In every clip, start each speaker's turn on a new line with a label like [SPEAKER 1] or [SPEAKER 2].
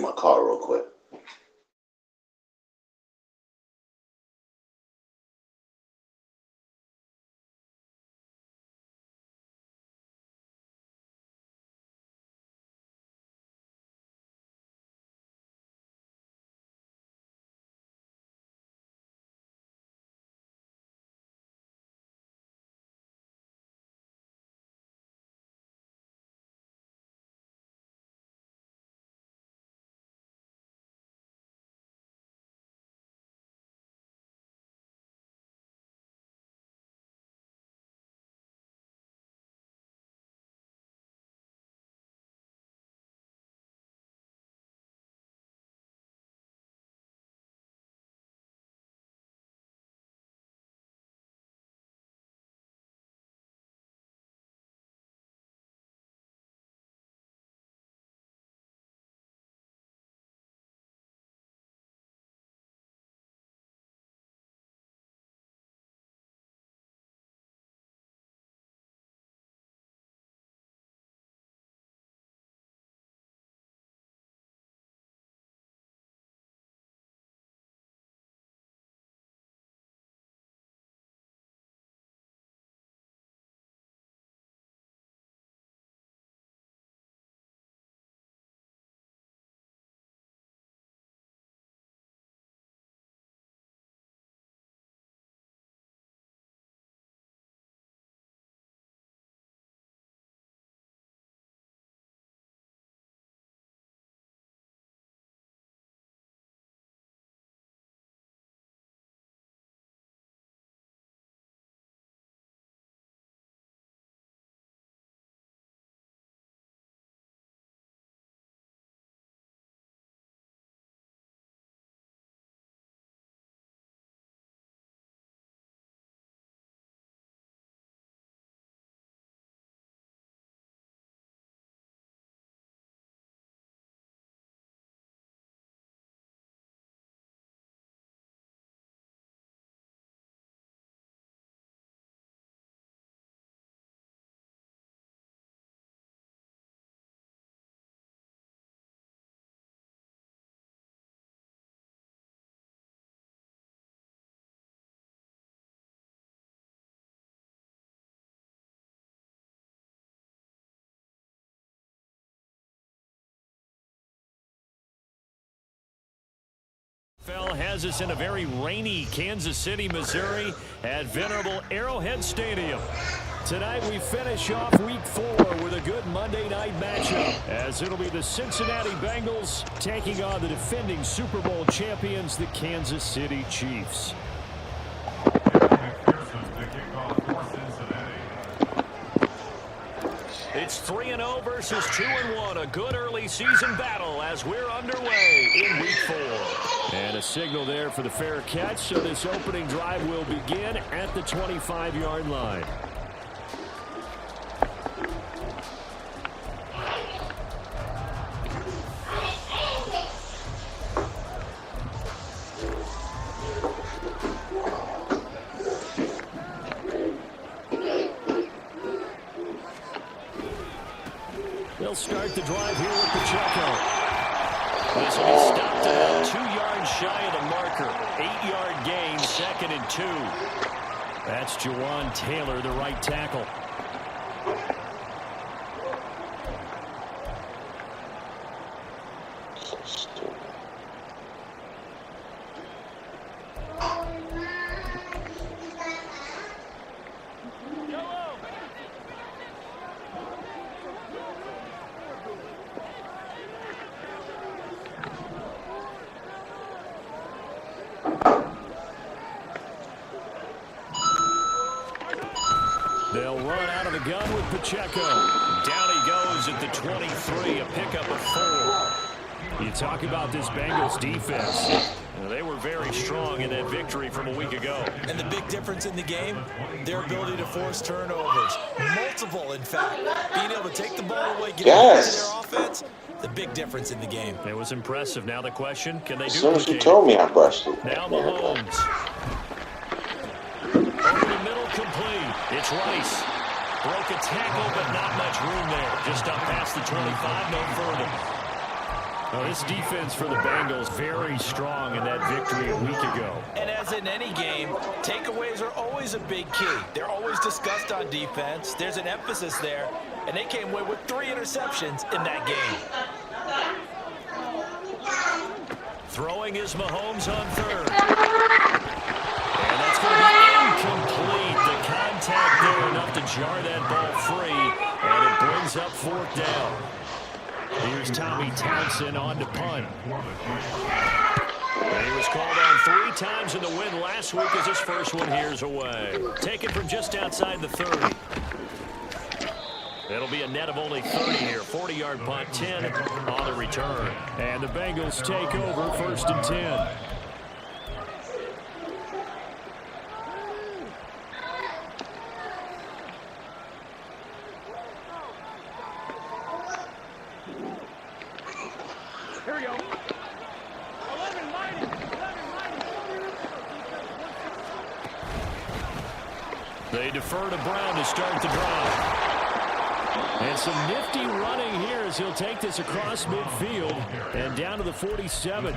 [SPEAKER 1] my car real quick.
[SPEAKER 2] Has us in a very rainy Kansas City, Missouri at venerable Arrowhead Stadium. Tonight we finish off Week 4 with a good Monday night matchup, as it'll be the Cincinnati Bengals taking on the defending Super Bowl champions, the Kansas City Chiefs. It's 3-0 versus 2-1, a good early season battle as we're underway in Week 4. And a signal there for the fair catch, so this opening drive will begin at the 25-yard line. They'll start the drive here with Pacheco. This will be stopped about 2 yards shy of the marker. 8-yard gain, 2nd and 2. That's Jawan Taylor, the right tackle. They'll run out of the gun with Pacheco. Down he goes at the 23, a pickup of 4. You talk about this Bengals defense. They were very strong in that victory from a week ago.
[SPEAKER 3] And the big difference in the game, their ability to force turnovers. Multiple, in fact. Being able to take the ball away, get back to their offense, the big difference in the game.
[SPEAKER 2] It was impressive. Now the question, can they
[SPEAKER 1] duplicate it? As soon as you
[SPEAKER 2] told
[SPEAKER 1] me, I brushed it.
[SPEAKER 2] Now Mahomes. Over the middle, complete. It's Rice. Broke a tackle, but not much room there. Just up past the 25, no further. Well, this defense for the Bengals very strong in that victory a week ago.
[SPEAKER 3] And as in any game, takeaways are always a big key. They're always discussed on defense. There's an emphasis there, and they came away with 3 interceptions in that game.
[SPEAKER 2] Throwing is Mahomes on third. And that's going to be incomplete. The contact there enough to jar that ball free, and it brings up 4th down. Here's Tommy Townsend on to punt. And he was called on 3 times in the win last week as his first one here's away. Taken from just outside the 30. It'll be a net of only 30 here. 40-yard punt, 10 on the return. And the Bengals take over 1st and 10.
[SPEAKER 1] Here we go. 11 mighty.
[SPEAKER 2] They defer to Brown to start the drive. And some nifty running here as he'll take this across midfield and down to the 47.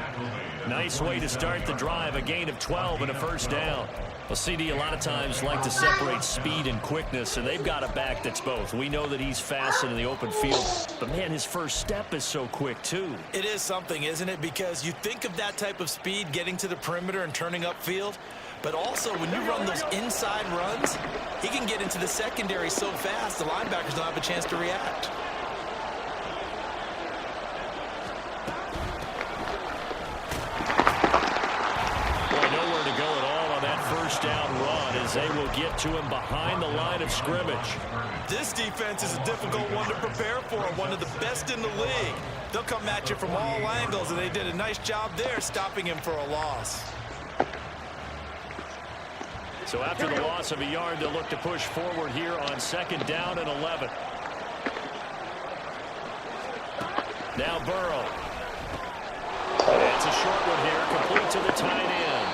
[SPEAKER 2] Nice way to start the drive, a gain of 12 and a 1st down. Well, CD a lot of times like to separate speed and quickness, and they've got a back that's both. We know that he's fast in the open field, but man, his first step is so quick too.
[SPEAKER 3] It is something, isn't it? Because you think of that type of speed getting to the perimeter and turning upfield, but also when you run those inside runs, he can get into the secondary so fast the linebackers don't have a chance to react.
[SPEAKER 2] Boy, nowhere to go at all on that 1st down run as they will get to him behind the line of scrimmage.
[SPEAKER 3] This defense is a difficult one to prepare for, one of the best in the league. They'll come at you from all angles, and they did a nice job there stopping him for a loss.
[SPEAKER 2] So after the loss of a yard, they'll look to push forward here on 2nd down and 11. Now Burrow. It's a short one here, complete to the tight end.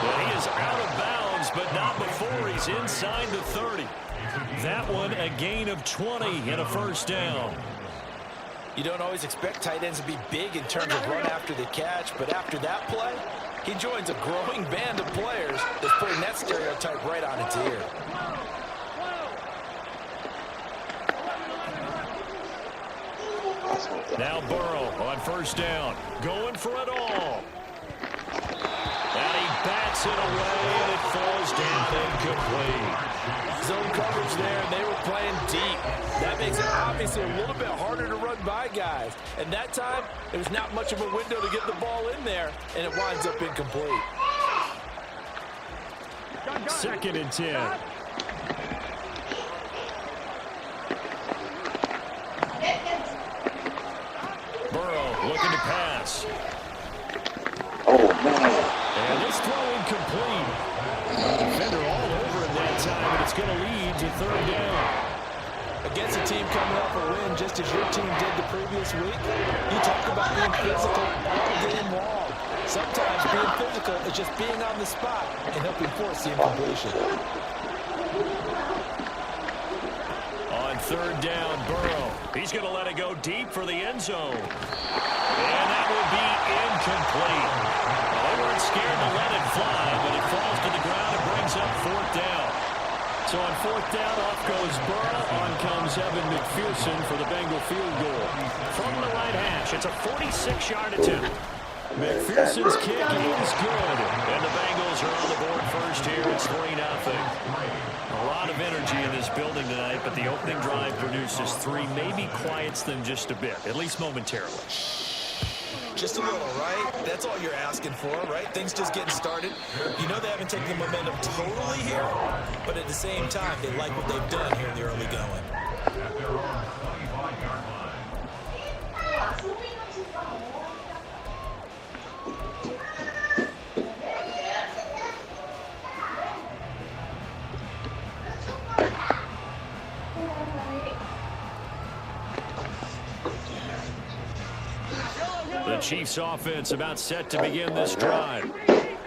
[SPEAKER 2] Well, he is out of bounds, but not before he's inside the 30. That one a gain of 20 and a 1st down.
[SPEAKER 3] You don't always expect tight ends to be big in terms of run after the catch, but after that play, he joins a growing band of players that's putting that stereotype right on its ear.
[SPEAKER 2] Now Burrow on 1st down, going for it all. And he bats it away, and it falls down incomplete.
[SPEAKER 3] Zone coverage there, and they were playing deep. That makes it obviously a little bit harder to run by guys. And that time, there was not much of a window to get the ball in there, and it winds up incomplete.
[SPEAKER 2] 2nd and 10. Burrow looking to pass. And this throw incomplete. Defender all over it that time, and it's going to lead to 3rd down.
[SPEAKER 3] Against a team coming off a win, just as your team did the previous week, you talk about being physical all game long. Sometimes being physical is just being on the spot and helping force the incompletion.
[SPEAKER 2] On 3rd down, Burrow. He's going to let it go deep for the end zone. And that will be incomplete. They weren't scared to let it fly, but it falls to the ground and brings up 4th down. So on 4th down, off goes Burrow. On comes Evan McPherson for the Bengal field goal. From the right hash, it's a 46-yard attempt. McPherson's kick is good. And the Bengals are on the board first here. It's 3-0. A lot of energy in this building tonight, but the opening drive produces 3. Maybe quiets them just a bit, at least momentarily.
[SPEAKER 3] Just a little, right? That's all you're asking for, right? Things just getting started. You know they haven't taken the momentum totally here, but at the same time, they like what they've done here in the early going.
[SPEAKER 2] The Chiefs offense about set to begin this drive.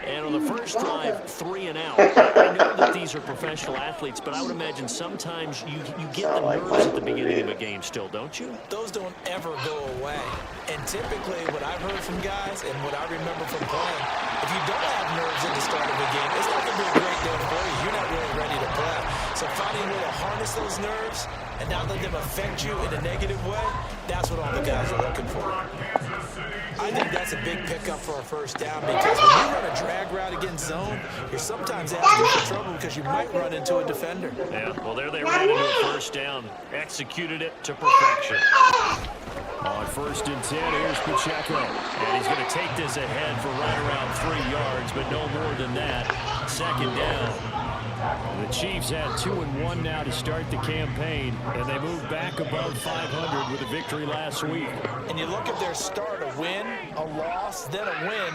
[SPEAKER 2] And on the first drive, 3 and out. I know that these are professional athletes, but I would imagine sometimes you get the nerves at the beginning of a game still, don't you?
[SPEAKER 3] Those don't ever go away. And typically what I've heard from guys and what I remember from playing, if you don't have nerves at the start of a game, it's not going to be a great day for you. You're not really ready to play. So finding a way to harness those nerves and not let them affect you in a negative way, that's what all the guys are looking for. I think that's a big pickup for a first down because when you run a drag route against zone, you're sometimes asking for trouble because you might run into a defender.
[SPEAKER 2] Yeah, well, there they ran into a first down. Executed it to perfection. On 1st and 10, here's Pacheco. And he's going to take this ahead for right around 3 yards, but no more than that. 2nd down. The Chiefs had 2-1 now to start the campaign, and they moved back above 500 with a victory last week.
[SPEAKER 3] And you look at their start, a win, a loss, then a win.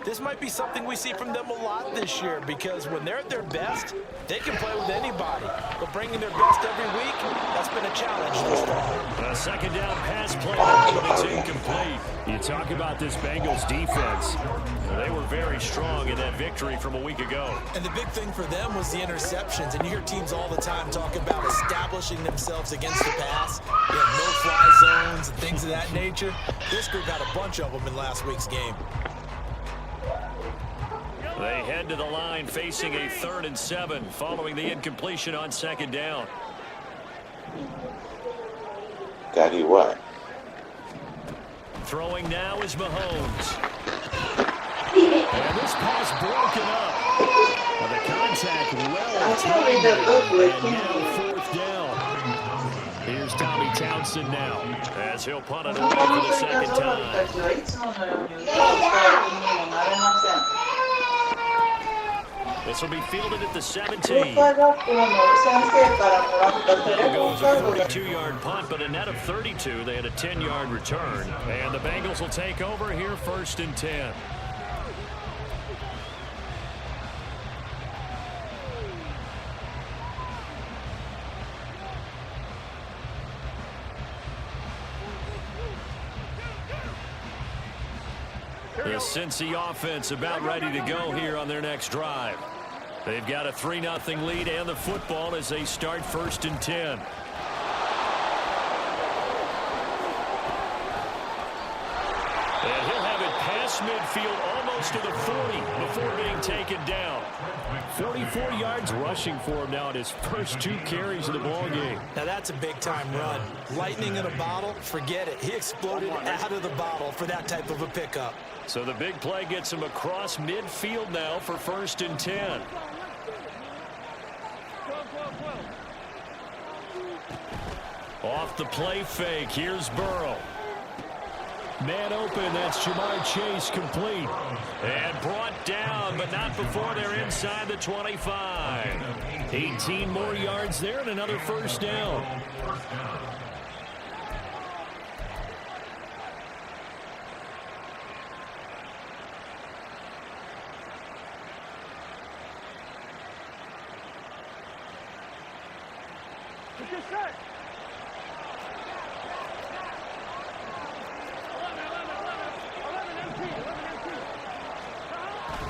[SPEAKER 3] This might be something we see from them a lot this year because when they're at their best, they can play with anybody. But bringing their best every week, that's been a challenge this far.
[SPEAKER 2] A 2nd down pass play, but it's incomplete. You talk about this Bengals defense. They were very strong in that victory from a week ago.
[SPEAKER 3] And the big thing for them was the interceptions. And you hear teams all the time talk about establishing themselves against the pass. You have no-fly zones and things of that nature. This group had a bunch of them in last week's game.
[SPEAKER 2] They head to the line facing a 3rd and 7 following the incompletion on 2nd down.
[SPEAKER 4] Daddy what?
[SPEAKER 2] Throwing now is Mahomes. And this pass broken up. The contact well timed. And now 4th down. Here's Tommy Townsend now as he'll punt it away for the 2nd time. This will be fielded at the 17. That'll go as a 42-yard punt, but a net of 32. They had a 10-yard return. And the Bengals will take over here 1st and 10. The Cincy offense about ready to go here on their next drive. They've got a 3-0 lead and the football as they start 1st and 10. And he'll have it past midfield almost to the 40 before being taken down. 44 yards rushing for him now in his first 2 carries of the ball game.
[SPEAKER 3] Now that's a big-time run. Lightning in a bottle, forget it. He exploded out of the bottle for that type of a pickup.
[SPEAKER 2] So the big play gets him across midfield now for 1st and 10. Off the play fake, here's Burrow. Man open, that's Jamar Chase complete. And brought down, but not before they're inside the 25. 18 more yards there and another 1st down.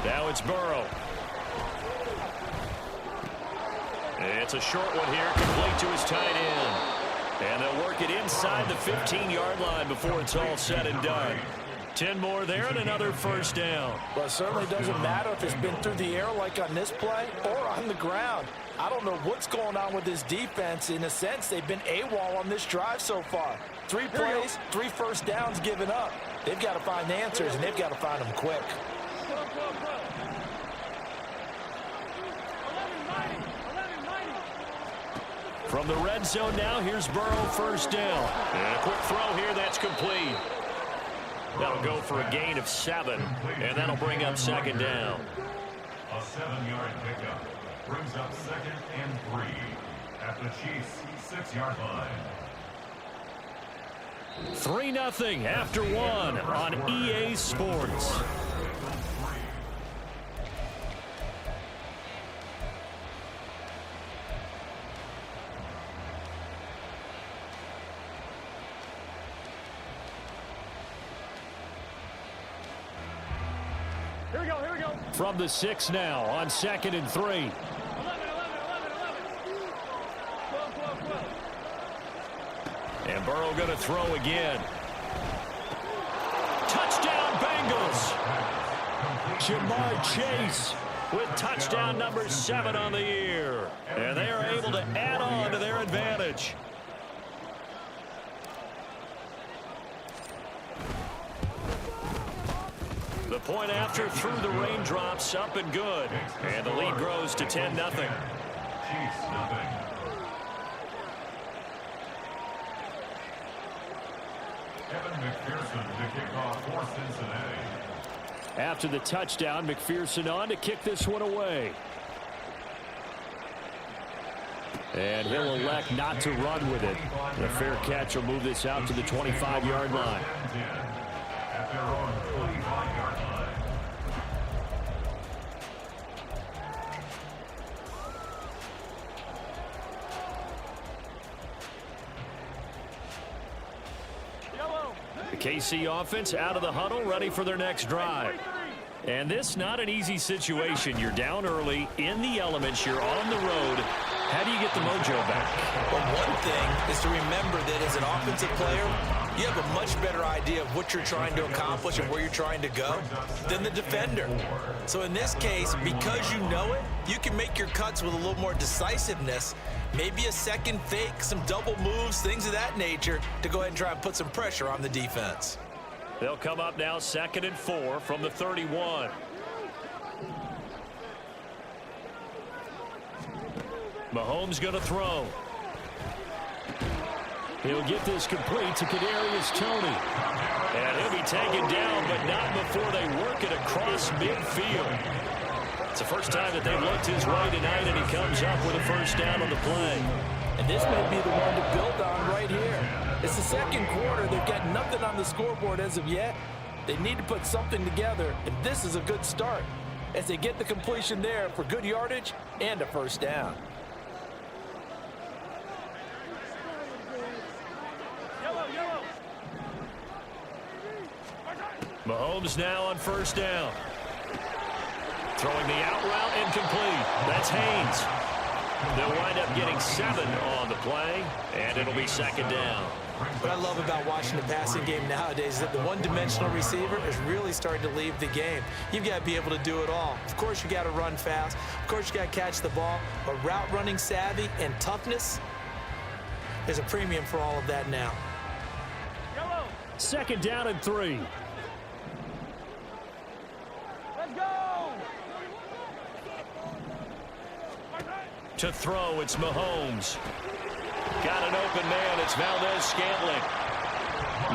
[SPEAKER 2] Now it's Burrow. It's a short one here, complete to his tight end. And they'll work it inside the 15-yard line before it's all said and done. 10 more there and another 1st down.
[SPEAKER 3] Well, it certainly doesn't matter if it's been through the air like on this play or on the ground. I don't know what's going on with this defense. In a sense, they've been AWOL on this drive so far. 3 plays, 3 1st downs given up. They've got to find answers, and they've got to find them quick.
[SPEAKER 2] From the red zone now, here's Burrow, 1st down. And a quick throw here, that's complete. That'll go for a gain of 7, and that'll bring up 2nd down.
[SPEAKER 5] A 7-yard pickup brings up 2nd and 3 at the Chiefs' 6-yard line.
[SPEAKER 2] 3-0 after 1 on EA Sports.
[SPEAKER 1] Here we go, here we go.
[SPEAKER 2] From the 6 now on 2nd and 3.
[SPEAKER 1] 11. 12.
[SPEAKER 2] And Burrow going to throw again. Touchdown, Bengals. Jamar Chase with touchdown number 7 on the year. And they are able to add on to their advantage. The point after through the raindrops, up and good. And the lead grows to 10-0.
[SPEAKER 5] Chiefs 0. Evan McPherson to kick off for Cincinnati.
[SPEAKER 2] After the touchdown, McPherson on to kick this one away. And he'll elect not to run with it. The fair catch will move this out to the 25-yard line.
[SPEAKER 5] At their own 25-yard line.
[SPEAKER 2] The KC offense out of the huddle, ready for their next drive. And this not an easy situation. You're down early, in the elements, you're on the road. How do you get the mojo back?
[SPEAKER 3] Well, one thing is to remember that as an offensive player, you have a much better idea of what you're trying to accomplish and where you're trying to go than the defender. So in this case, because you know it, you can make your cuts with a little more decisiveness, maybe a second fake, some double moves, things of that nature, to go ahead and try and put some pressure on the defense.
[SPEAKER 2] They'll come up now 2nd and 4 from the 31. Mahomes going to throw. He'll get this complete to Kadarius Toney. And he'll be taken down, but not before they work it across midfield. It's the first time that they've looked his way tonight, and he comes up with a first down on the play.
[SPEAKER 3] And this may be the one to build on right here. It's the second quarter. They've got nothing on the scoreboard as of yet. They need to put something together, and this is a good start as they get the completion there for good yardage and a first down.
[SPEAKER 2] Mahomes now on first down. Throwing the out route incomplete. That's Haynes. They'll wind up getting 7 on the play, and it'll be 2nd down.
[SPEAKER 3] What I love about watching the passing game nowadays is that the one-dimensional receiver is really starting to leave the game. You've got to be able to do it all. Of course, you got to run fast. Of course, you got to catch the ball. But route running savvy and toughness, there's a premium for all of that now.
[SPEAKER 2] 2nd down and 3.
[SPEAKER 1] Let's go!
[SPEAKER 2] To throw, it's Mahomes. Got an open man, it's Valdez-Scantling.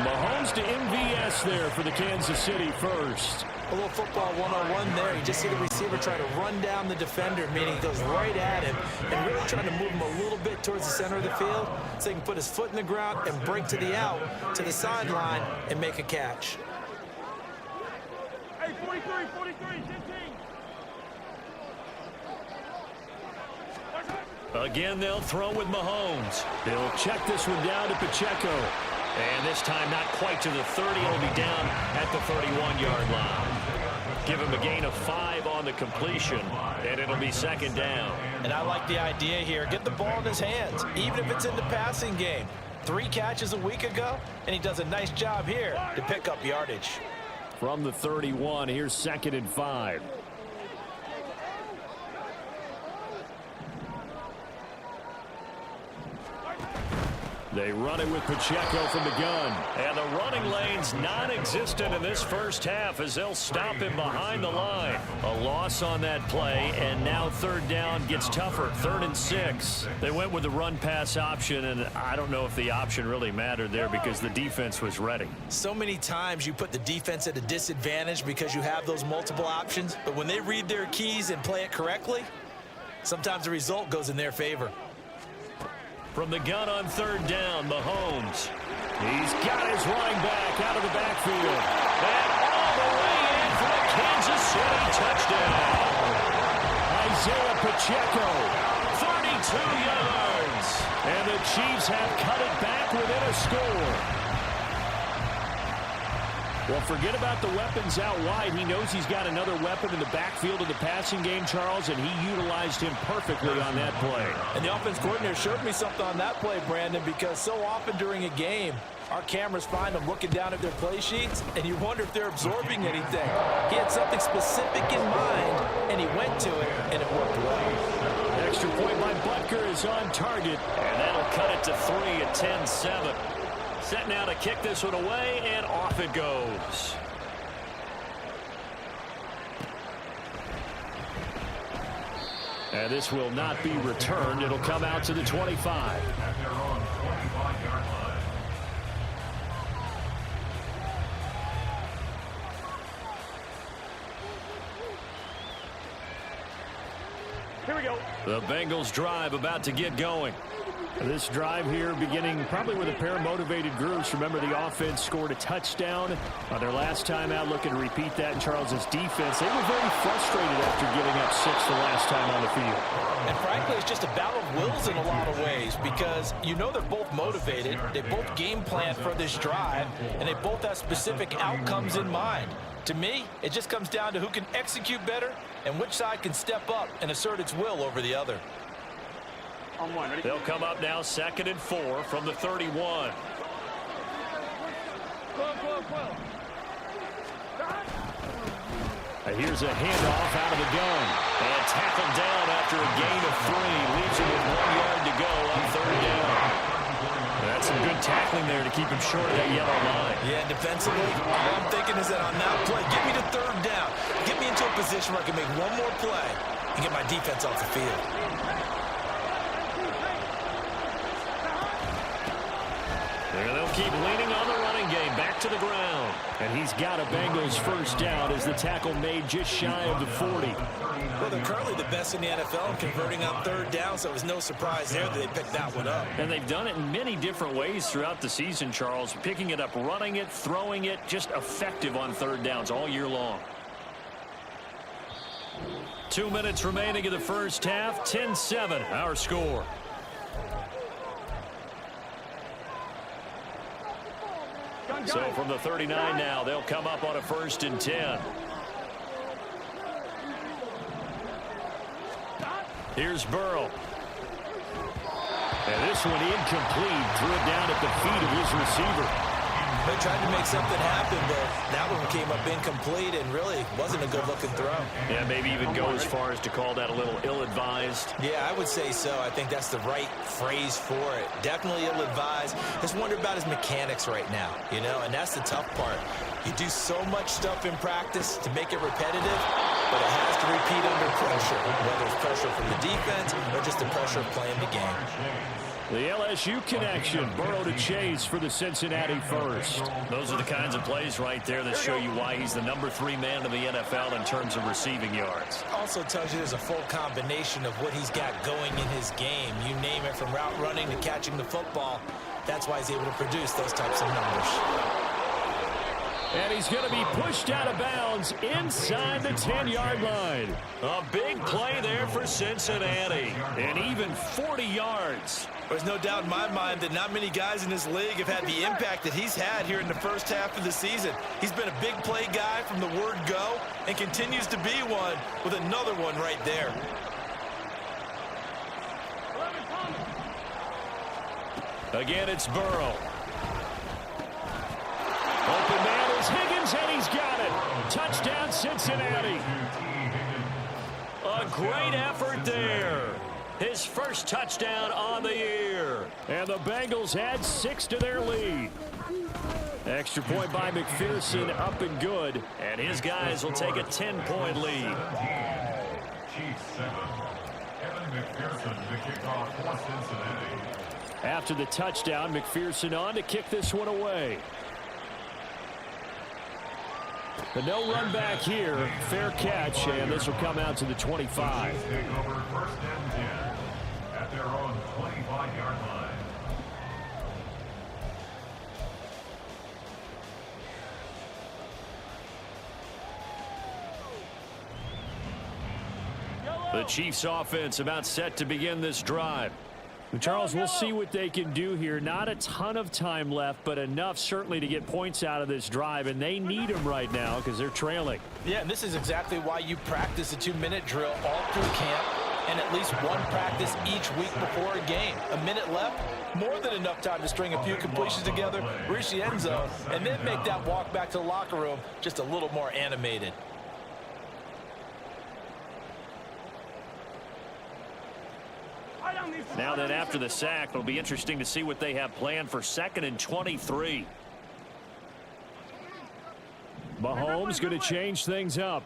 [SPEAKER 2] Mahomes to MVS there for the Kansas City first.
[SPEAKER 3] A little football 101 there. You just see the receiver try to run down the defender, meaning he goes right at him and really trying to move him a little bit towards the center of the field so he can put his foot in the ground and break to the out, to the sideline, and make a catch.
[SPEAKER 1] Hey, 43, 15.
[SPEAKER 2] Again, they'll throw with Mahomes. They'll check this one down to Pacheco. And this time not quite to the 30. It'll be down at the 31-yard line. Give him a gain of 5 on the completion, and it'll be 2nd down.
[SPEAKER 3] And I like the idea here. Get the ball in his hands, even if it's in the passing game. 3 catches a week ago, and he does a nice job here to pick up yardage.
[SPEAKER 2] From the 31, here's 2nd and 5. They run it with Pacheco from the gun. And the running lane's non-existent in this first half as they'll stop him behind the line. A loss on that play, and now 3rd down gets tougher. 3rd and 6. They went with the run-pass option, and I don't know if the option really mattered there because the defense was ready.
[SPEAKER 3] So many times you put the defense at a disadvantage because you have those multiple options, but when they read their keys and play it correctly, sometimes the result goes in their favor.
[SPEAKER 2] From the gun on 3rd down, Mahomes. He's got his running back out of the backfield. And all the way in for the Kansas City touchdown. Isaiah Pacheco, 32 yards. And the Chiefs have cut it back within a score. Well, forget about the weapons out wide. He knows he's got another weapon in the backfield of the passing game, Charles, and he utilized him perfectly on that play.
[SPEAKER 3] And the offense coordinator showed me something on that play, Brandon, because so often during a game, our cameras find them looking down at their play sheets, and you wonder if they're absorbing anything. He had something specific in mind, and he went to it, and it worked well.
[SPEAKER 2] Extra point by Butker is on target, and that'll cut it to 3 at 10-7. Set now to kick this one away, and off it goes. And this will not be returned. It'll come out to the 25.
[SPEAKER 5] At their own 25-yard line.
[SPEAKER 1] Here we go.
[SPEAKER 2] The Bengals drive about to get going. This drive here beginning probably with a pair of motivated groups. Remember, the offense scored a touchdown on their last time out, looking to repeat that in Charles's defense. They were very frustrated after giving up 6 the last time on the field.
[SPEAKER 3] And frankly, it's just a battle of wills in a lot of ways because you know they're both motivated, they both game plan for this drive, and they both have specific outcomes in mind. To me, it just comes down to who can execute better and which side can step up and assert its will over the other.
[SPEAKER 1] On one. Ready?
[SPEAKER 2] They'll come up now 2nd and 4 from the 31.
[SPEAKER 1] 12.
[SPEAKER 2] And here's a handoff out of the gun. And tackled down after a gain of 3. Leaves him with 1 yard to go on 3rd down. That's some good tackling there to keep him short of that yellow line.
[SPEAKER 3] Yeah, defensively, all I'm thinking is that on that play, get me to 3rd down. Get me into a position where I can make one more play and get my defense off the field.
[SPEAKER 2] And they'll keep leaning on the running game. Back to the ground. And he's got a Bengals first down as the tackle made just shy of the 40.
[SPEAKER 3] Well, they're currently the best in the NFL in converting on 3rd down, so it was no surprise there that they picked that one up.
[SPEAKER 2] And they've done it in many different ways throughout the season, Charles. Picking it up, running it, throwing it, just effective on 3rd downs all year long. 2 minutes remaining in the first half. 10-7, our score. So from the 39 now, they'll come up on a 1st and 10. Here's Burrow. And this one incomplete. Threw it down at the feet of his receiver.
[SPEAKER 3] They tried to make something happen, but that one came up incomplete and really wasn't a good-looking throw.
[SPEAKER 2] Yeah, maybe even go as far as to call that a little ill-advised.
[SPEAKER 3] Yeah, I would say so. I think that's the right phrase for it. Definitely ill-advised. Just wonder about his mechanics right now, you know, and that's the tough part. You do so much stuff in practice to make it repetitive, but it has to repeat under pressure, whether it's pressure from the defense or just the pressure of playing the game.
[SPEAKER 2] The LSU connection, Burrow to Chase for the Cincinnati first. Those are the kinds of plays right there that show you why he's the number 3 man in the NFL in terms of receiving yards.
[SPEAKER 3] Also tells you there's a full combination of what he's got going in his game. You name it, from route running to catching the football. That's why he's able to produce those types of numbers.
[SPEAKER 2] And he's going to be pushed out of bounds inside the 10-yard line. A big play there for Cincinnati. And even 40 yards.
[SPEAKER 3] There's no doubt in my mind that not many guys in this league have had the impact that he's had here in the first half of the season. He's been a big play guy from the word go and continues to be one with another one right there.
[SPEAKER 2] Again, it's Burrow. Open man is Higgins, and he's got it. Touchdown, Cincinnati. A great effort there. His first touchdown on the year. And the Bengals add 6 to their lead. Extra point by McPherson, up and good. And his guys will take a 10-point lead.
[SPEAKER 5] Chiefs 7. Evan McPherson to kick off for Cincinnati.
[SPEAKER 2] After the touchdown, McPherson on to kick this one away. The no run back here, fair catch, and this will come out to the 25.
[SPEAKER 5] Take over 1st and 10 at their own 25-yard line.
[SPEAKER 2] The Chiefs offense about set to begin this drive. Charles, we'll see what they can do here. Not a ton of time left, but enough certainly to get points out of this drive, and they need them right now because they're trailing.
[SPEAKER 3] Yeah, and this is exactly why you practice a 2-minute drill all through camp and at least one practice each week before a game. A minute left, more than enough time to string a few completions together, reach the end zone, and then make that walk back to the locker room just a little more animated.
[SPEAKER 2] Now then, after the sack, it'll be interesting to see what they have planned for 2nd and 23. Mahomes going to change things up.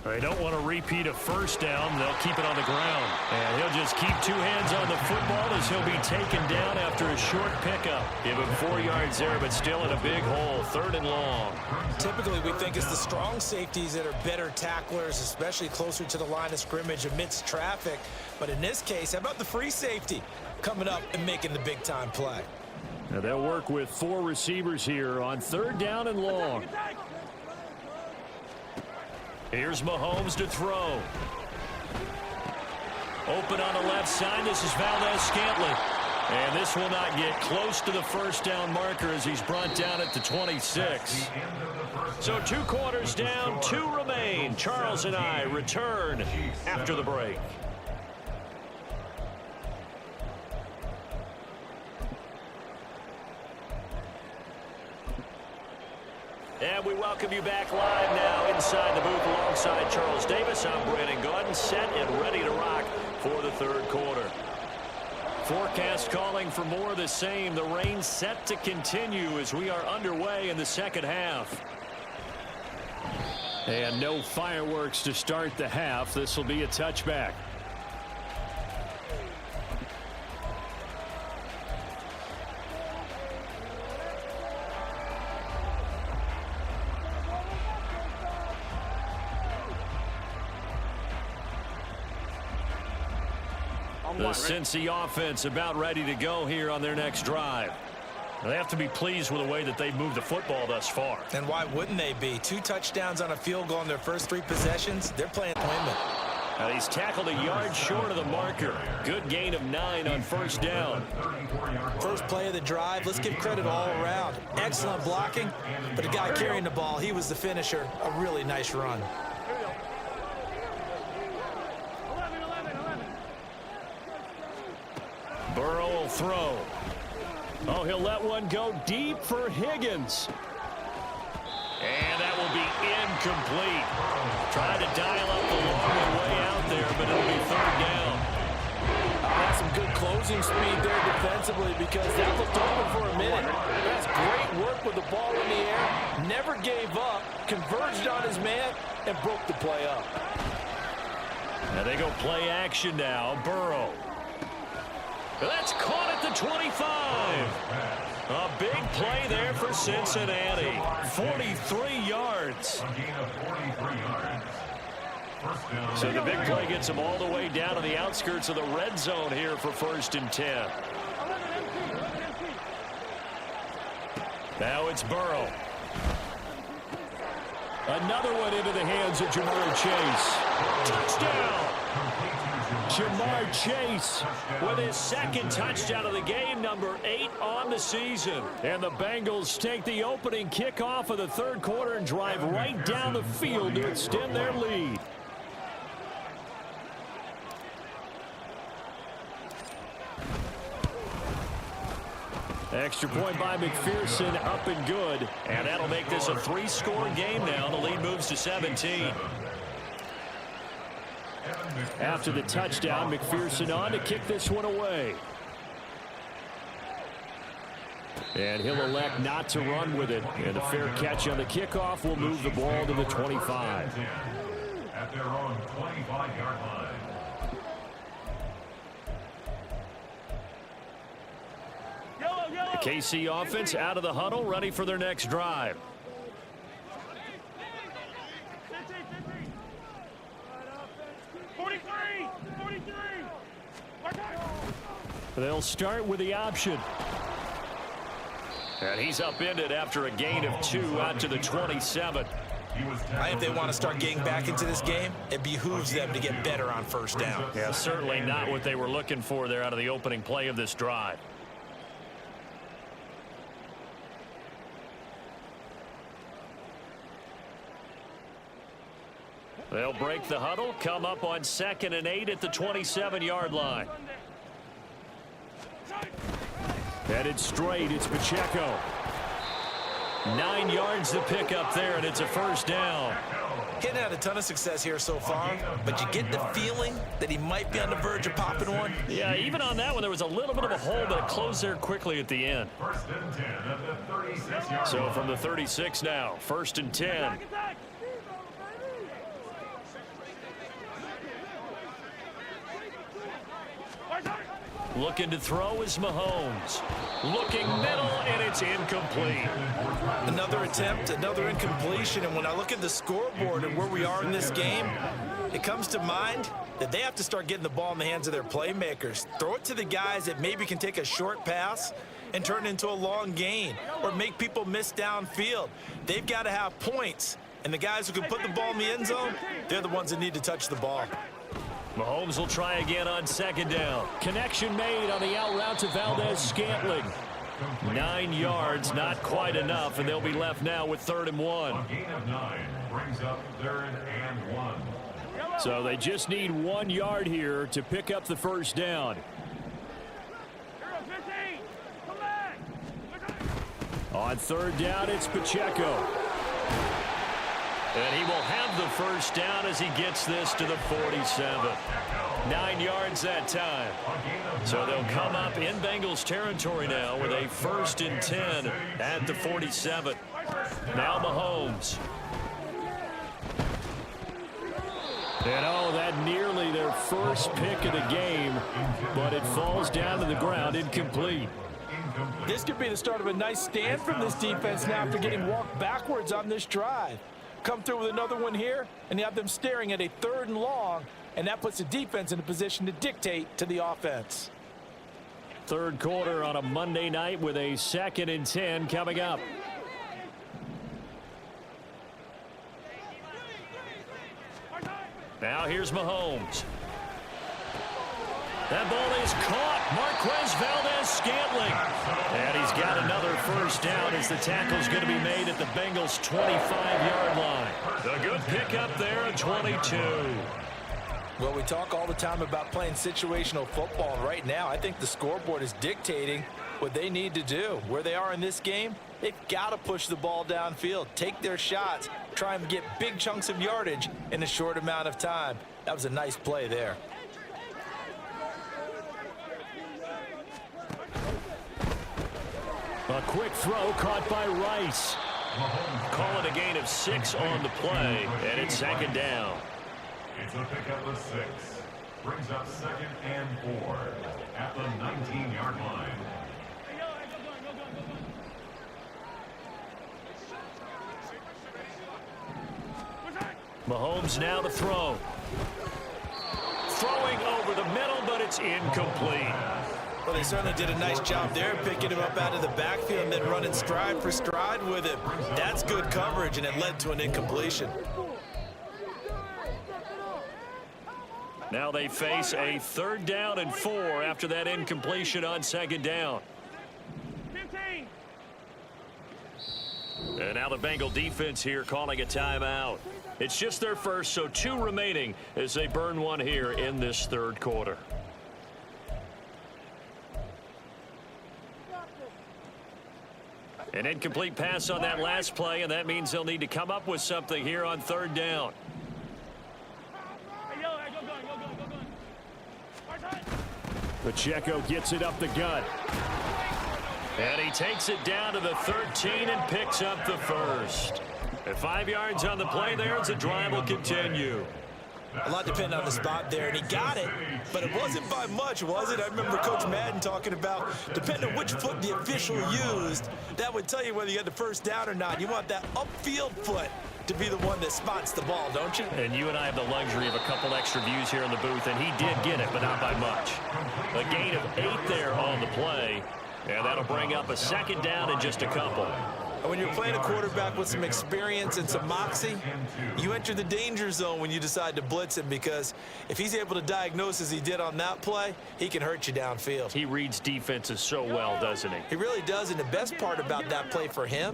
[SPEAKER 2] They don't want to repeat a first down. They'll keep it on the ground. And he'll just keep 2 hands on the football as he'll be taken down after a short pickup. Give him 4 yards there, but still in a big hole. 3rd and long.
[SPEAKER 3] Typically, we think it's the strong safeties that are better tacklers, especially closer to the line of scrimmage amidst traffic. But in this case, how about the free safety coming up and making the big-time play?
[SPEAKER 2] Now they'll work with 4 receivers here on 3rd down and long. Here's Mahomes to throw. Open on the left side. This is Valdez-Scantling. And this will not get close to the first down marker as he's brought down at the 26. So 2 quarters down, 2 remain. Charles and I return after the break. And we welcome you back live now inside the booth alongside Charles Davis. I'm Brandon Gaudin, set and ready to rock for the 3rd quarter. Forecast calling for more of the same. The rain set to continue as we are underway in the 2nd half. And no fireworks to start the half. This will be a touchback. The Cincy offense about ready to go here on their next drive. They have to be pleased with the way that they've moved the football thus far.
[SPEAKER 3] And why wouldn't they be? 2 touchdowns on a field goal in their first 3 possessions. They're playing appointment.
[SPEAKER 2] Now he's tackled a yard short of the marker. Good gain of 9 on 1st down.
[SPEAKER 3] First play of the drive. Let's give credit all around. Excellent blocking, but the guy carrying the ball, he was the finisher. A really nice run.
[SPEAKER 2] Burrow will throw. Oh, he'll let one go deep for Higgins. And that will be incomplete. Trying to dial up the long way out there, but it'll be 3rd down.
[SPEAKER 3] That's some good closing speed there defensively because that looked open for a minute. That's great work with the ball in the air. Never gave up, converged on his man, and broke the play up.
[SPEAKER 2] Now they go play action now. Burrow. That's caught at the 25. A big play there for Cincinnati. 43 yards. So the big play gets them all the way down to the outskirts of the red zone here for 1st and 10. Now it's Burrow. Another one into the hands of Jamar Chase. Touchdown! Jamar Chase with his 2nd touchdown of the game, number 8 on the season. And the Bengals take the opening kickoff of the 3rd quarter and drive right down the field to extend their lead. Extra point by McPherson, up and good. And that'll make this a 3-score game now. The lead moves to 17. After the touchdown, McPherson on to kick this one away. And he'll elect not to run with it. And a fair catch on the kickoff will move the ball to the 25.
[SPEAKER 5] At their own 25-yard line.
[SPEAKER 2] The KC offense out of the huddle, ready for their next drive. They'll start with the option. And he's upended after a gain of 2 out to the 27.
[SPEAKER 3] If they want to start getting back into this game, it behooves them to get better on first down.
[SPEAKER 2] Yeah, certainly not what they were looking for there out of the opening play of this drive. They'll break the huddle, come up on 2nd and 8 at the 27-yard line. Headed straight, it's Pacheco. 9 yards to pick up there, and it's a first down.
[SPEAKER 3] He hadn't had a ton of success here so far, but you get the feeling that he might be on the verge of popping one.
[SPEAKER 2] Yeah, even on that one, there was a little bit of a hole, but it closed there quickly at the end.
[SPEAKER 5] 1st and 10 at the 36-yard
[SPEAKER 2] So from the 36 now, 1st and 10. Looking to throw is Mahomes. Looking middle, and it's incomplete.
[SPEAKER 3] Another attempt, another incompletion, and when I look at the scoreboard and where we are in this game, it comes to mind that they have to start getting the ball in the hands of their playmakers. Throw it to the guys that maybe can take a short pass and turn it into a long gain or make people miss downfield. They've got to have points, and the guys who can put the ball in the end zone, they're the ones that need to touch the ball.
[SPEAKER 2] Mahomes will try again on 2nd down. Connection made on the out route to Valdez-Scantling. 9 yards, not quite enough, and they'll be left now with 3rd and 1.
[SPEAKER 5] A gain of 9 brings up 3rd and 1.
[SPEAKER 2] So they just need 1 yard here to pick up the first down. On 3rd down, it's Pacheco. And he will have the first down as he gets this to the 47. 9 yards that time. So they'll come up in Bengals territory now with a 1st and 10 at the 47. Now Mahomes. And that nearly their first pick of the game, but it falls down to the ground incomplete.
[SPEAKER 3] This could be the start of a nice stand from this defense now after getting walked backwards on this drive. Come through with another one here, and you have them staring at a 3rd and long, and that puts the defense in a position to dictate to the offense.
[SPEAKER 2] 3rd quarter on a Monday night with a 2nd and 10 coming up. Now here's Mahomes. That ball is caught. Marquez Valdez-Scantling. And he's got another first down as the tackle's going to be made at the Bengals' 25-yard line. The good pickup there at 22.
[SPEAKER 3] Well, we talk all the time about playing situational football, and right now I think the scoreboard is dictating what they need to do. Where they are in this game, they've got to push the ball downfield, take their shots, try and get big chunks of yardage in a short amount of time. That was a nice play there.
[SPEAKER 2] A quick throw caught by Rice. Call it a gain of 6 on the play, and it's 2nd down.
[SPEAKER 5] It's a pickup of 6. Brings up 2nd and 4 at the 19-yard line.
[SPEAKER 2] Mahomes now to throw. Throwing over the middle, but it's incomplete.
[SPEAKER 3] Well, they certainly did a nice job there, picking him up out of the backfield and then running stride for stride with him. That's good coverage, and it led to an incompletion.
[SPEAKER 2] Now they face a 3rd down and 4 after that incompletion on 2nd down.
[SPEAKER 1] 15.
[SPEAKER 2] And now the Bengal defense here calling a timeout. It's just their first, so 2 remaining as they burn one here in this 3rd quarter. An incomplete pass on that last play, and that means they'll need to come up with something here on 3rd down. Pacheco gets it up the gut. And he takes it down to the 13 and picks up the first. At 5 yards on the play there as the drive will continue.
[SPEAKER 3] A lot depending on the spot there, and he got it, but it wasn't by much, was it? I remember Coach Madden talking about, depending on which foot the official used, that would tell you whether you had the first down or not. You want that upfield foot to be the one that spots the ball, don't you?
[SPEAKER 2] And you and I have the luxury of a couple extra views here in the booth, and he did get it, but not by much. A gain of 8 there on the play, and that'll bring up a 2nd down in just a couple.
[SPEAKER 3] And when you're playing a quarterback with some experience and some moxie, you enter the danger zone when you decide to blitz him, because if he's able to diagnose as he did on that play, he can hurt you downfield.
[SPEAKER 2] He reads defenses so well, doesn't he?
[SPEAKER 3] He really does, and the best part about that play for him,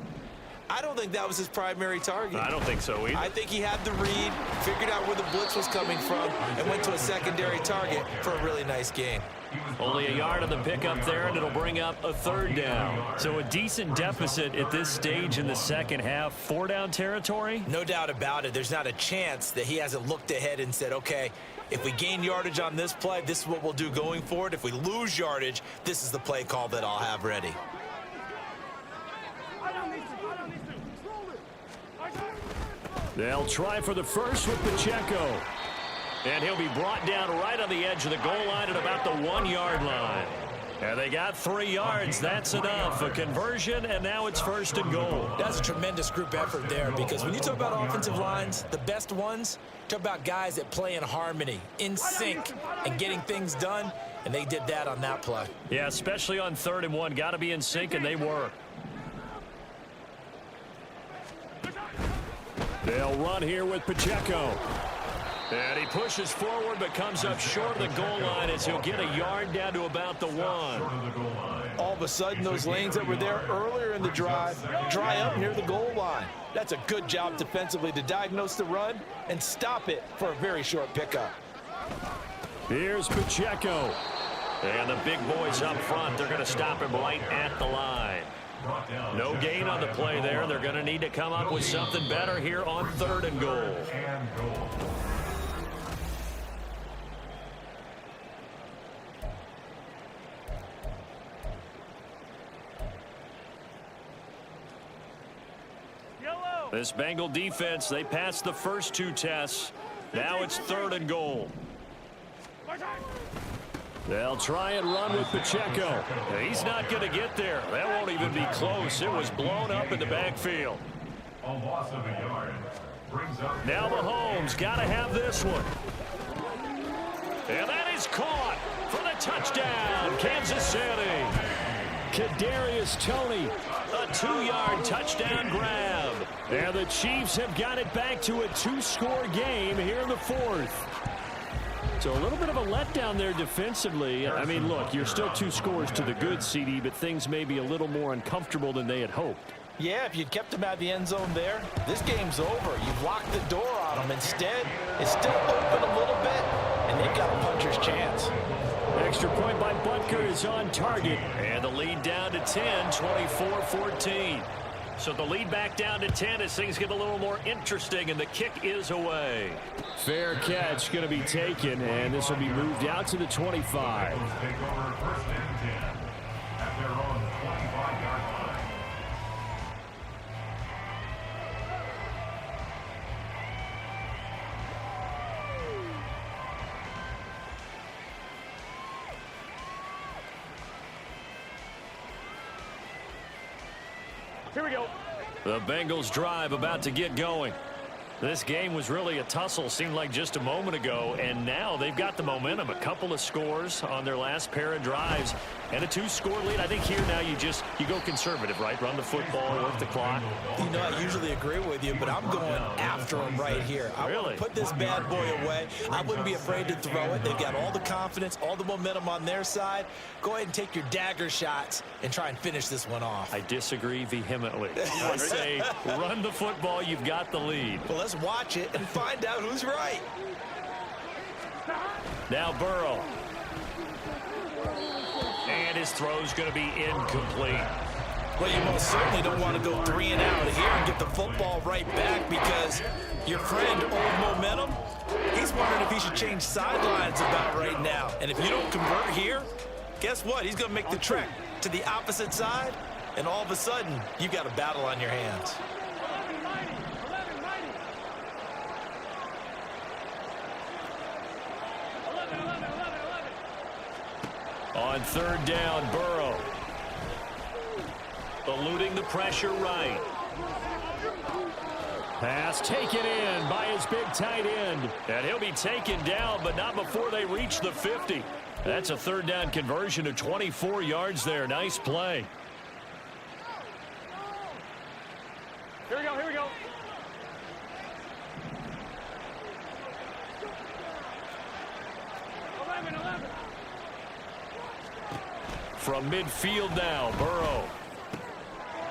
[SPEAKER 3] I don't think that was his primary target.
[SPEAKER 2] I don't think so either.
[SPEAKER 3] I think he had the read, figured out where the blitz was coming from, and went to a secondary target for a really nice gain.
[SPEAKER 2] Only a yard on the pickup there, and it'll bring up a third down. So a decent deficit at this stage in the second half. 4-down territory?
[SPEAKER 3] No doubt about it. There's not a chance that he hasn't looked ahead and said, okay, if we gain yardage on this play, this is what we'll do going forward. If we lose yardage, this is the play call that I'll have ready.
[SPEAKER 2] They'll try for the first with Pacheco. And he'll be brought down right on the edge of the goal line at about the 1-yard line. And they got 3 yards. That's enough. A conversion, and now it's 1st and goal.
[SPEAKER 3] That's a tremendous group effort there, because when you talk about offensive lines, the best ones, talk about guys that play in harmony, in sync, and getting things done, and they did that on that play.
[SPEAKER 2] Yeah, especially on 3rd and 1. Got to be in sync, and they were. They'll run here with Pacheco. And he pushes forward but comes up short of the goal line as he'll get a yard down to about the 1.
[SPEAKER 3] All of a sudden, those lanes that were there earlier in the drive dry up near the goal line. That's a good job defensively to diagnose the run and stop it for a very short pickup.
[SPEAKER 2] Here's Pacheco. And the big boys up front, they're going to stop him right at the line. No gain on the play there. They're going to need to come up with something better here on 3rd and goal. This Bengal defense, they passed the first 2 tests. Now it's 3rd and goal. They'll try and run with Pacheco. He's not going to get there. That won't even be close. It was blown up in the backfield.
[SPEAKER 5] A loss of a yard brings up.
[SPEAKER 2] Now Mahomes got to have this one. And that is caught for the touchdown, Kansas City. Kadarius Toney, a 2-yard touchdown grab. And the Chiefs have got it back to a 2-score game here in the 4th. So a little bit of a letdown there defensively. I mean, look, you're still 2 scores to the good, CD, but things may be a little more uncomfortable than they had hoped.
[SPEAKER 3] Yeah, if you'd kept them out of the end zone there, this game's over. You've locked the door on them. Instead, it's still open a little bit, and they've got a puncher's chance.
[SPEAKER 2] Extra point by Butker is on target. And the lead down to 10, 24-14. So the lead back down to 10 as things get a little more interesting, and the kick is away. Fair catch going to be taken, and this will be moved out to the 25.
[SPEAKER 5] Take over 1st and 10 at their own 25-yard line.
[SPEAKER 1] Here we go.
[SPEAKER 2] The Bengals drive about to get going. This game was really a tussle, seemed like just a moment ago, and now they've got the momentum. A couple of scores on their last pair of drives, and a 2-score lead. I think here now you go conservative, right? Run the football, work the clock.
[SPEAKER 3] You know, I usually agree with you, but I'm going after him right here. I want to put this bad boy away. I wouldn't be afraid to throw it. They've got all the confidence, all the momentum on their side. Go ahead and take your dagger shots and try and finish this one off.
[SPEAKER 2] I disagree vehemently. I say run the football. You've got the lead.
[SPEAKER 3] Well, let's watch it and find out who's right.
[SPEAKER 2] Now Burrow. And his throw's going to be incomplete.
[SPEAKER 3] Well, you most certainly don't want to go 3 and out of here and get the football right back, because your friend, Old Momentum, he's wondering if he should change sidelines about right now. And if you don't convert here, guess what? He's going to make the trek to the opposite side, and all of a sudden, you've got a battle on your hands.
[SPEAKER 2] On 3rd down, Burrow. Eluding the pressure right. Pass taken in by his big tight end. And he'll be taken down, but not before they reach the 50. That's a 3rd down conversion of 24 yards there. Nice play.
[SPEAKER 1] we go, here we go.
[SPEAKER 2] From midfield now, Burrow.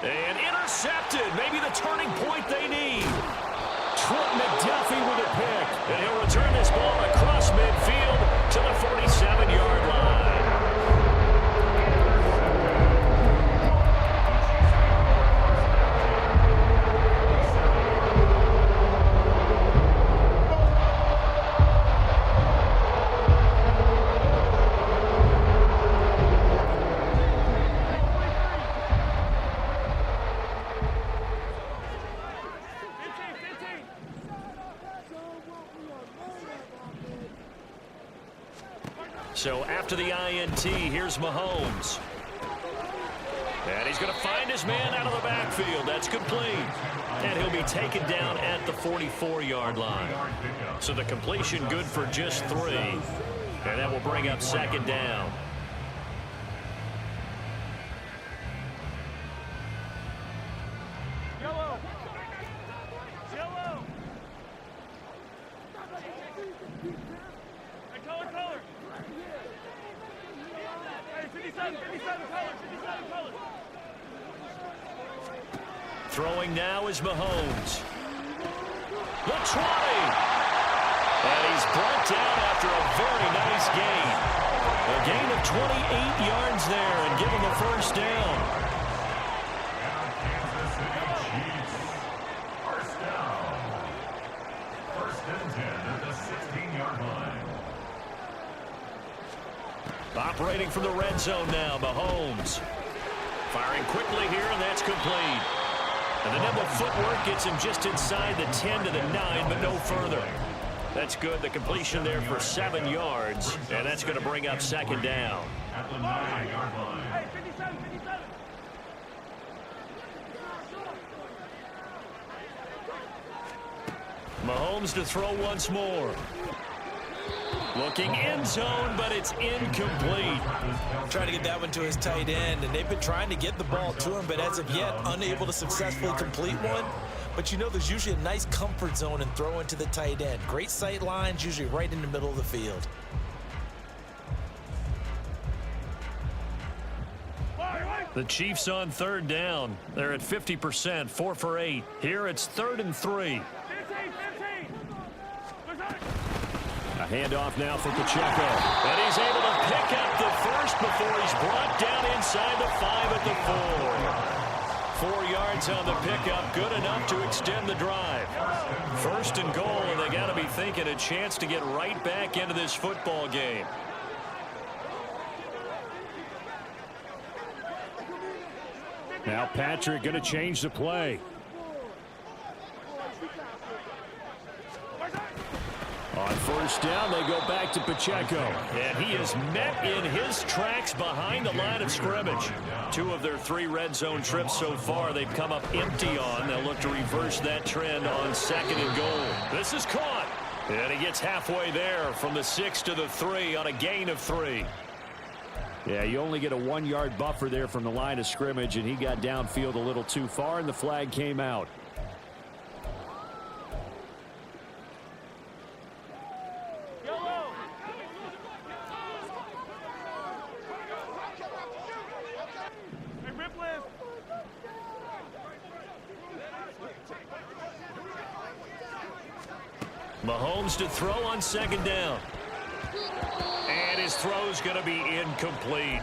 [SPEAKER 2] And intercepted. Maybe the turning point they need. Trent McDuffie with a pick. And he'll return this ball across midfield to the 47-yard line. So after the INT, here's Mahomes. And he's going to find his man out of the backfield. That's complete. And he'll be taken down at the 44-yard line. So the completion good for just 3. And that will bring up second down.
[SPEAKER 1] Yellow. Yellow. Hey, color. Hey, 57, color.
[SPEAKER 2] Throwing now is Mahomes. The 20. And he's brought down after a very nice gain. A gain of 28 yards there and give him the first down.
[SPEAKER 5] Kansas City Chiefs. First down. First and 10 at the 16-yard line.
[SPEAKER 2] Operating from the red zone now, Mahomes. Firing quickly here, and that's complete. And the nimble footwork gets him just inside the 10 to the 9, but no further. That's good. The completion there for 7 yards, and that's going to bring up second down.
[SPEAKER 5] At the 9-yard line.
[SPEAKER 1] Hey, 57.
[SPEAKER 2] Mahomes to throw once more. Looking end zone, but it's incomplete.
[SPEAKER 3] Trying to get that one to his tight end, and they've been trying to get the ball to him, but as of yet, unable to successfully complete one. But you know there's usually a nice comfort zone in throwing to the tight end. Great sight lines, usually right in the middle of the field.
[SPEAKER 2] The Chiefs on third down. They're at 50%, 4 for 8. Here it's 3rd and 3.
[SPEAKER 1] 15.
[SPEAKER 2] A handoff now for Pacheco. And he's able to pick up the first before he's brought down inside the 5 at the 4. 4 yards on the pickup, good enough to extend the drive. First and goal, and they got to be thinking a chance to get right back into this football game. Now Patrick going to change the play. On first down, they go back to Pacheco. And he is met in his tracks behind the line of scrimmage. 2 of their 3 red zone trips so far, they've come up empty on. They'll look to reverse that trend on 2nd and goal. This is caught. And he gets halfway there from the 6 to the 3 on a gain of 3. Yeah, you only get a 1-yard buffer there from the line of scrimmage, and he got downfield a little too far, and the flag came out. Mahomes to throw on 2nd down. And his throw's going to be incomplete.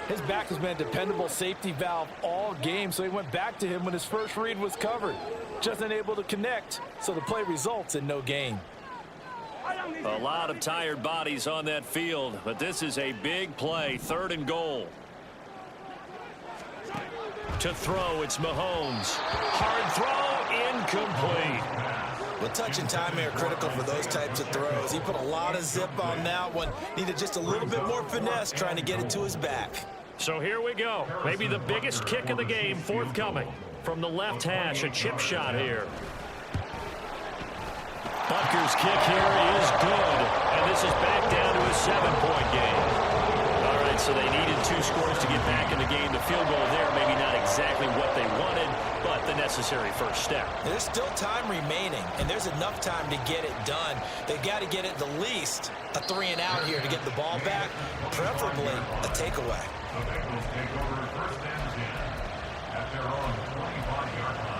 [SPEAKER 3] His back has been a dependable safety valve all game, so he went back to him when his first read was covered. Just unable to connect, so the play results in no gain.
[SPEAKER 2] A lot of tired bodies on that field, but this is a big play, 3rd and goal. To throw, it's Mahomes. Hard throw, incomplete.
[SPEAKER 3] Well, touch and time are critical for those types of throws. He put a lot of zip on that one. Needed just a little bit more finesse trying to get it to his back.
[SPEAKER 2] So here we go. Maybe the biggest kick of the game forthcoming. From the left hash, a chip shot here. Butker's kick here is good. And this is back down to a 7-point game. All right, so they needed 2 scores to get back in the game. The field goal there, maybe not exactly what they wanted, but the necessary necessary first step.
[SPEAKER 3] There's still time remaining, and there's enough time to get it done. They've got to get it the least a 3-and-out here to get the ball back, preferably a takeaway.
[SPEAKER 5] The Bengals take over first and 10 at their own 25-yard line.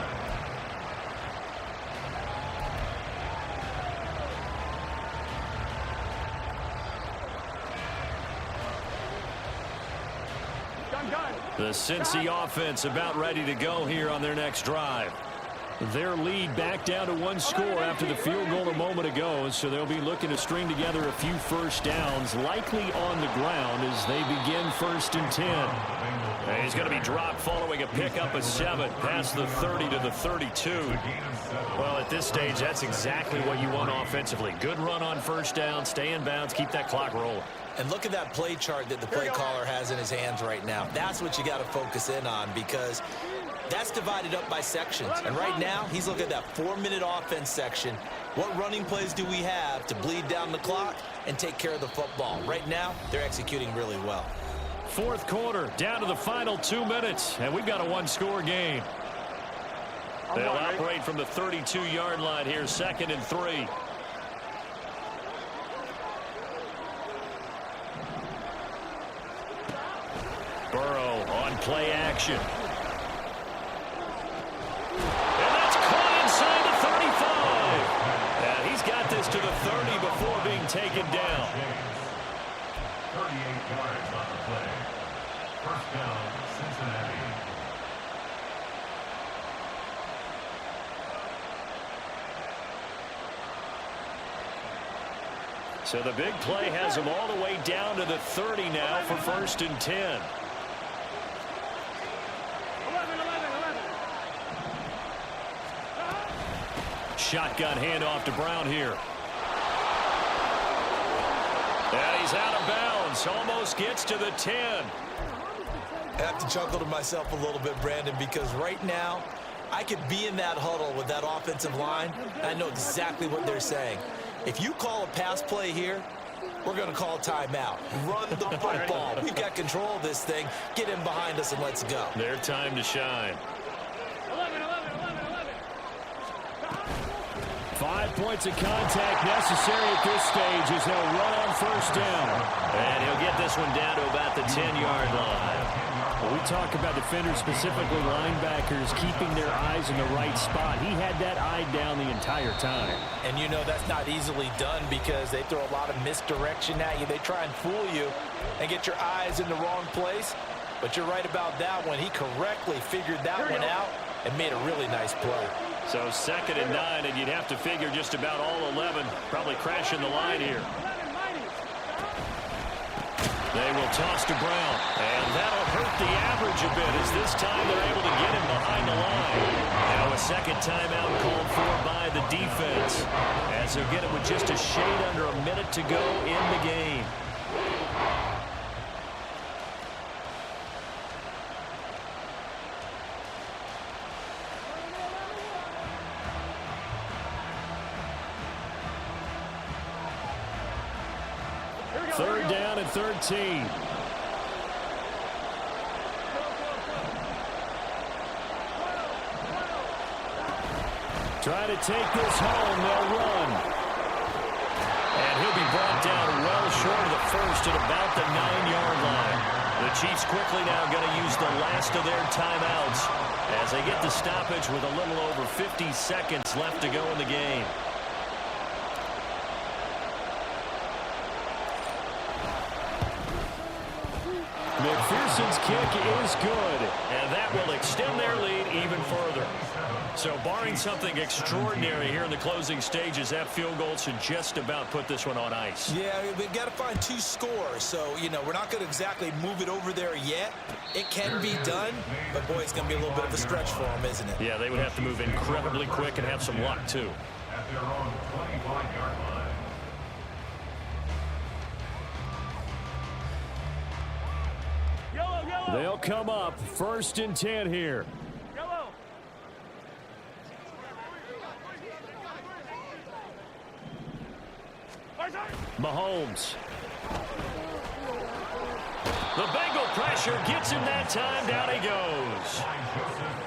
[SPEAKER 2] The Cincy offense about ready to go here on their next drive. Their lead back down to 1 score after the field goal a moment ago, so they'll be looking to string together a few first downs, likely on the ground as they begin 1st and 10. And he's going to be dropped following a pickup of 7 past the 30 to the 32. Well, at this stage, that's exactly what you want offensively. Good run on first down, stay in bounds, keep that clock rolling.
[SPEAKER 3] And look at that play chart that the play caller has in his hands right now. That's what you got to focus in on, because that's divided up by sections. And right now, he's looking at that 4-minute offense section. What running plays do we have to bleed down the clock and take care of the football? Right now, they're executing really well.
[SPEAKER 2] 4th quarter, down to the final 2 minutes, and we've got a 1-score game. They'll operate from the 32-yard line here, 2nd and 3. Burrow on play action. And that's caught inside the 35. And he's got this to the 30 before being taken down.
[SPEAKER 5] 38 yards on the play. First down, Cincinnati.
[SPEAKER 2] So the big play has him all the way down to the 30 now for 1st and 10.
[SPEAKER 1] 11.
[SPEAKER 2] Shotgun handoff to Brown here. And he's out of bounds. Almost gets to the 10.
[SPEAKER 3] I have to chuckle to myself a little bit, Brandon, because right now I could be in that huddle with that offensive line, and I know exactly what they're saying. If you call a pass play here, we're going to call timeout. Run the football. We've got control of this thing. Get in behind us and let's go.
[SPEAKER 2] Their time to shine.
[SPEAKER 1] 11.
[SPEAKER 2] 5 points of contact necessary at this stage as they'll run on first down. And he'll get this one down to about the 10-yard line. Well, we talk about defenders, specifically linebackers, keeping their eyes in the right spot. He had that eye down the entire time.
[SPEAKER 3] And you know that's not easily done because they throw a lot of misdirection at you. They try and fool you and get your eyes in the wrong place. But you're right about that one. He correctly figured that one out and made a really nice play.
[SPEAKER 2] So 2nd and 9, and you'd have to figure just about all 11 probably crashing the line here. They will toss to Brown, and that'll hurt the average a bit as this time they're able to get him behind the line. Now a second timeout called for by the defense as they'll get it with just a shade under a minute to go in the game. Third down and 13. Try to take this home. They'll run. And he'll be brought down well short of the first at about the 9-yard line. The Chiefs quickly now going to use the last of their timeouts as they get the stoppage with a little over 50 seconds left to go in the game. McPherson's kick is good, and that will extend their lead even further. So barring something extraordinary here in the closing stages, that field goal should just about put this one on ice.
[SPEAKER 3] Yeah, we've got to find 2 scores. So, you know, we're not going to exactly move it over there yet. It can be done, but, boy, it's going to be a little bit of a stretch for them, isn't it?
[SPEAKER 2] Yeah, they would have to move incredibly quick and have some luck, too.
[SPEAKER 5] At their own 25-yard line.
[SPEAKER 2] They'll come up 1st and 10 here.
[SPEAKER 1] Yellow.
[SPEAKER 2] Mahomes. The Bengal pressure gets him that time. Down he goes.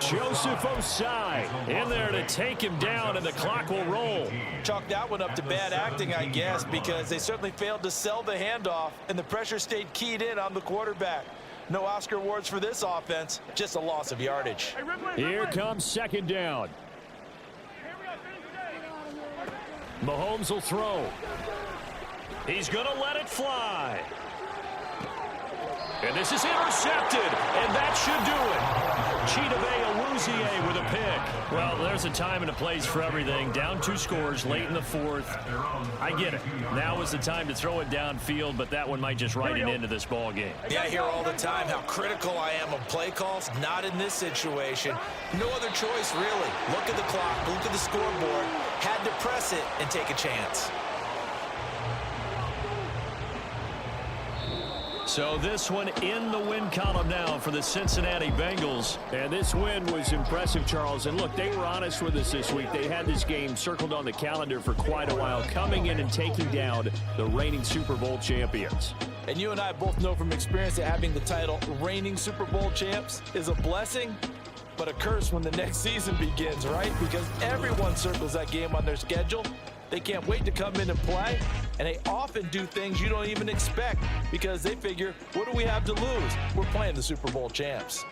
[SPEAKER 2] Joseph Osai in there to take him down, and the clock will roll.
[SPEAKER 3] Chalk that one up to bad acting, I guess, because they certainly failed to sell the handoff, and the pressure stayed keyed in on the quarterback. No Oscar awards for this offense, just a loss of yardage.
[SPEAKER 2] Here comes second down. Mahomes will throw. He's going to let it fly. And this is intercepted, and that should do it. Chidobe Awuzie with a pick. Well, there's a time and a place for everything. Down 2 scores late in the 4th. I get it. Now is the time to throw it downfield, but that one might just write it into this ball game.
[SPEAKER 3] Yeah, I hear all the time how critical I am of play calls. Not in this situation. No other choice, really. Look at the clock. Look at the scoreboard. Had to press it and take a chance.
[SPEAKER 2] So this one in the win column now for the Cincinnati Bengals. And this win was impressive, Charles. And look, they were honest with us this week. They had this game circled on the calendar for quite a while, coming in and taking down the reigning Super Bowl champions.
[SPEAKER 3] And you and I both know from experience that having the title reigning Super Bowl champs is a blessing, but a curse when the next season begins, right? Because everyone circles that game on their schedule. They can't wait to come in and play, and they often do things you don't even expect because they figure, what do we have to lose? We're playing the Super Bowl champs.